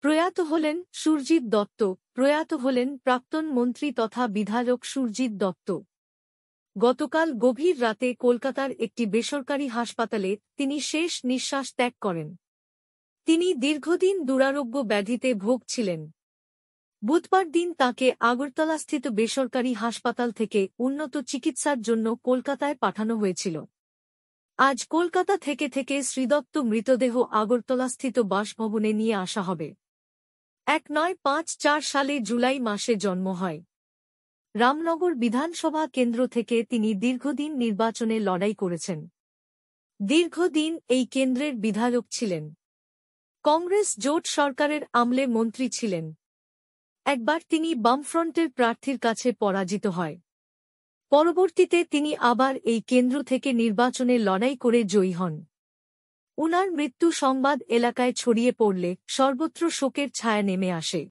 প্রয়াত হলেন সুরজিৎ দত্ত। প্রয়াত হলেন প্রাক্তন মন্ত্রী তথা বিধায়ক সুরজিৎ দত্ত। গতকাল গভীর রাতে কলকাতার একটি বেসরকারি হাসপাতালে তিনি শেষ নিঃশ্বাস ত্যাগ করেন। তিনি দীর্ঘদিন দুরারোগ্য ব্যাধিতে ভুগছিলেন। বুধবার দিন তাঁকে আগরতলাস্থিত বেসরকারি হাসপাতাল থেকে উন্নত চিকিৎসার জন্য কলকাতায় পাঠানো হয়েছিল। আজ কলকাতা থেকে শ্রীদত্ত মৃতদেহ আগরতলাস্থিত বাসভবনে নিয়ে আসা হবে। 1954 সালে জুলাই মাসে জন্ম হয়। রামনগর বিধানসভা কেন্দ্র থেকে তিনি দীর্ঘদিন নির্বাচনে লড়াই করেছেন। দীর্ঘদিন এই কেন্দ্রের বিধায়ক ছিলেন। কংগ্রেস জোট সরকারের আমলে মন্ত্রী ছিলেন। একবার তিনি বামফ্রন্টের প্রার্থীর কাছে পরাজিত হয়। পরবর্তীতে তিনি আবার এই কেন্দ্র থেকে নির্বাচনে লড়াই করে জয়ী হন। উনার মৃত্যু সংবাদ এলাকায় ছড়িয়ে পড়লে সর্বত্র শোকের ছায়া নেমে আসে।